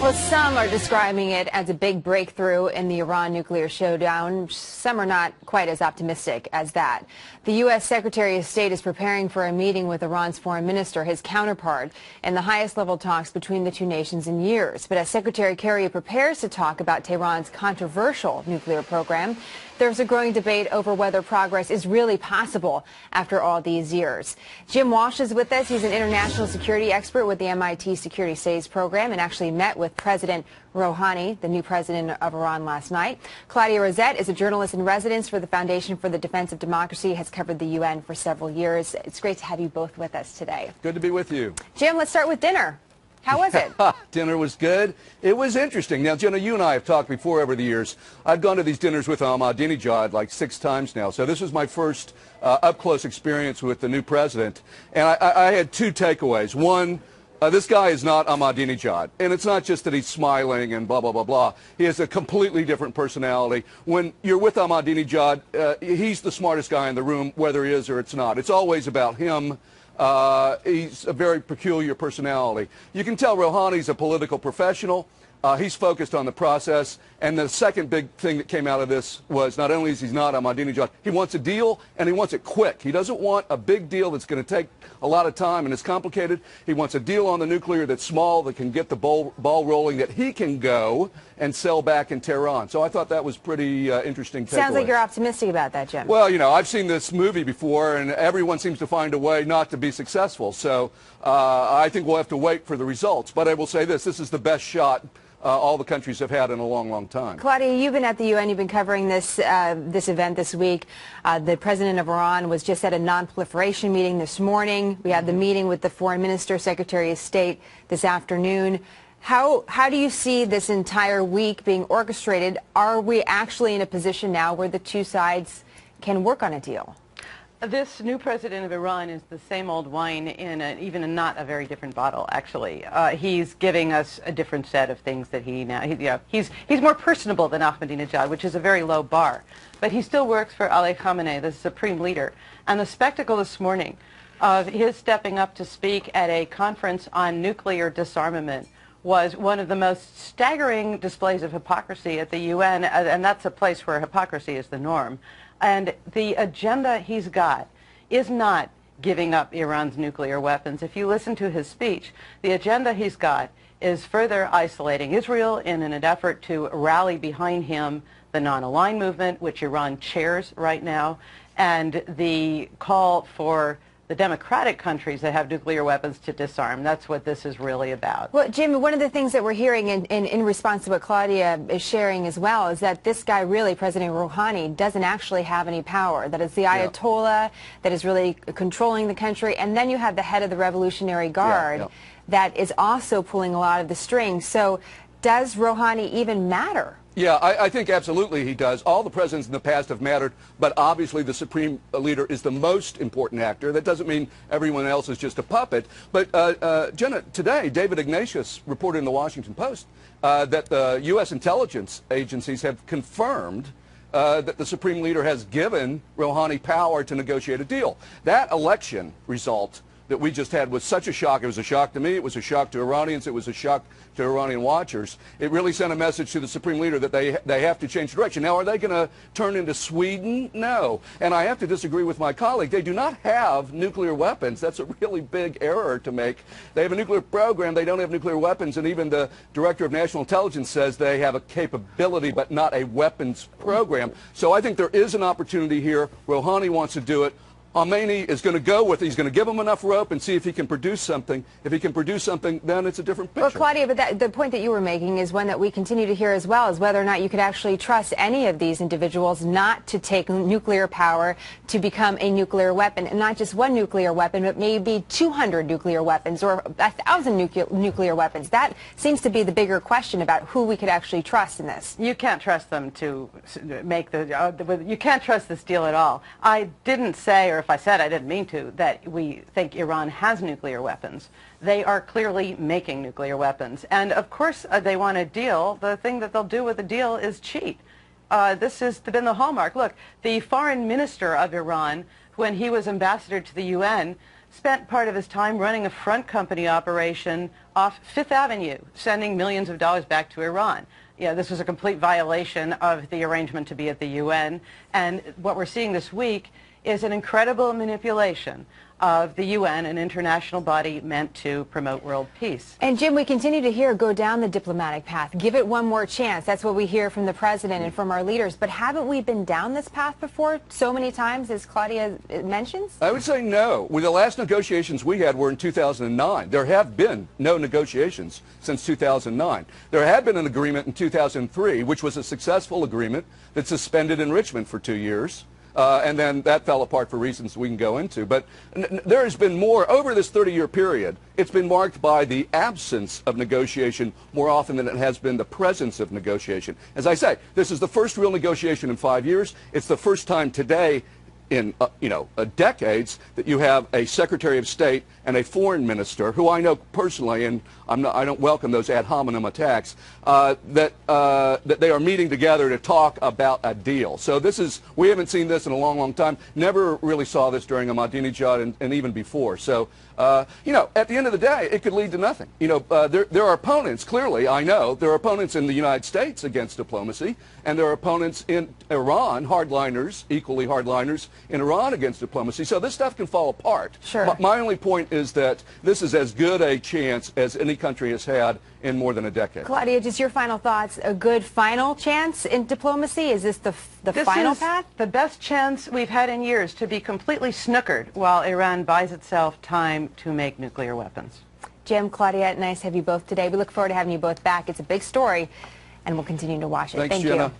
Well, some are describing it as a big breakthrough in the Iran nuclear showdown. Some are not quite as optimistic as that. The U.S. Secretary of State is preparing for a meeting with Iran's foreign minister, his counterpart, in the highest level talks between the two nations in years. But as Secretary Kerry prepares to talk about Tehran's controversial nuclear program, there's a growing debate over whether progress is really possible after all these years. Jim Walsh is with us. He's an international security expert with the MIT Security Studies program and actually met with President Rouhani, the new president of Iran, last night. Claudia Rosett is a journalist in residence for the Foundation for the Defense of Democracy, has covered the UN for several years. It's great to have you both with us today. Good to be with you. Jim, let's start with dinner. How was it? Dinner was good. It was interesting. Now, Jenna, you and I have talked before over the years. I've gone to these dinners with Ahmadinejad like 6 times now. So this was my first up-close experience with the new president. And I had 2 takeaways. One, this guy is not Ahmadinejad. And it's not just that he's smiling and blah, blah, blah, blah. He has a completely different personality. When you're with Ahmadinejad, he's the smartest guy in the room, whether he is or it's not. It's always about him. He's a very peculiar personality. You can tell Rouhani's a political professional. He's focused on the process. And the second big thing that came out of this was not only is he not Ahmadinejad, he wants a deal, and he wants it quick. He doesn't want a big deal that's going to take a lot of time and it's complicated. He wants a deal on the nuclear that's small, that can get the ball rolling, that he can go and sell back in Tehran. So I thought that was pretty interesting. Sounds like you're optimistic about that, Jim. Well, you know, I've seen this movie before, and everyone seems to find a way not to be successful. So I think we'll have to wait for the results. But I will say this is the best shot all the countries have had in a long, long time. Claudia, you've been at the UN. You've been covering this event this week. The president of Iran was just at a non-proliferation meeting this morning. We had the meeting with the foreign minister, Secretary of State this afternoon. How do you see this entire week being orchestrated? Are we actually in a position now where the two sides can work on a deal? This new president of Iran is the same old wine in even not a very different bottle, actually. He's giving us a different set of things that he's more personable than Ahmadinejad, which is a very low bar. But he still works for Ali Khamenei, the supreme leader. And the spectacle this morning of his stepping up to speak at a conference on nuclear disarmament was one of the most staggering displays of hypocrisy at the UN, and that's a place where hypocrisy is the norm. And the agenda he's got is not giving up Iran's nuclear weapons. If you listen to his speech, the agenda he's got is further isolating Israel in an effort to rally behind him the non-aligned movement, which Iran chairs right now, and the call for the democratic countries that have nuclear weapons to disarm. That's what this is really about. Well, Jim, one of the things that we're hearing in response to what Claudia is sharing as well is that this guy really, President Rouhani, doesn't actually have any power, that it's the Ayatollah that is really controlling the country, and then you have the head of the Revolutionary Guard that is also pulling a lot of the strings. So does Rouhani even matter? Yeah, I think absolutely he does. All the presidents in the past have mattered, but obviously the supreme leader is the most important actor. That doesn't mean everyone else is just a puppet. But, Jenna, today, David Ignatius reported in the Washington Post that the U.S. intelligence agencies have confirmed that the supreme leader has given Rouhani power to negotiate a deal. That election result that we just had was such a shock. It was a shock to me. It was a shock to Iranians. It was a shock to Iranian watchers. It really sent a message to the supreme leader that they have to change direction. Now, are they going to turn into Sweden? No. And I have to disagree with my colleague. They do not have nuclear weapons. That's a really big error to make. They have a nuclear program. They don't have nuclear weapons. And even the director of national intelligence says they have a capability but not a weapons program. So I think there is an opportunity here. Rouhani wants to do it. Khomeini is going to go with it. He's going to give him enough rope and see if he can produce something. If he can produce something, then it's a different picture. Well, Claudia, but the point that you were making is one that we continue to hear as well, is whether or not you could actually trust any of these individuals not to take nuclear power to become a nuclear weapon, and not just one nuclear weapon, but maybe 200 nuclear weapons or 1,000 nuclear weapons. That seems to be the bigger question about who we could actually trust in this. You can't trust them to make you can't trust this deal at all. I didn't say, or if I said, I didn't mean to, that we think Iran has nuclear weapons. They are clearly making nuclear weapons. And of course they want a deal. The thing that they'll do with a deal is cheat. This has been the hallmark. Look, the foreign minister of Iran, when he was ambassador to the UN, spent part of his time running a front company operation off Fifth Avenue, sending millions of dollars back to Iran. Yeah, this was a complete violation of the arrangement to be at the UN, and what we're seeing this week is an incredible manipulation of the UN, an international body meant to promote world peace. And Jim, we continue to hear go down the diplomatic path. Give it one more chance. That's what we hear from the president and from our leaders. But haven't we been down this path before so many times, as Claudia mentions? I would say no. Well, the last negotiations we had were in 2009. There have been no negotiations since 2009. There had been an agreement in 2003, which was a successful agreement that suspended enrichment for 2 years. And then that fell apart for reasons we can go into. But there has been more, over this 30-year period, it's been marked by the absence of negotiation more often than it has been the presence of negotiation. As I say, this is the first real negotiation in 5 years. It's the first time today in decades that you have a Secretary of State and a foreign minister, who I know personally, and I don't welcome those ad hominem attacks, that they are meeting together to talk about a deal. So we haven't seen this in a long, long time. Never really saw this during Ahmadinejad and even before. So, at the end of the day, it could lead to nothing. There are opponents, clearly, I know, there are opponents in the United States against diplomacy, and there are opponents in Iran, hardliners, equally hardliners, in Iran against diplomacy. So this stuff can fall apart. Sure. My only point is that this is as good a chance as any country has had in more than a decade. Claudia, just your final thoughts. A good final chance in diplomacy? Is this the final path? The best chance we've had in years to be completely snookered while Iran buys itself time to make nuclear weapons. Jim, Claudia, nice to have you both today. We look forward to having you both back. It's a big story, and we'll continue to watch it. Thanks, Thank Jenna. you.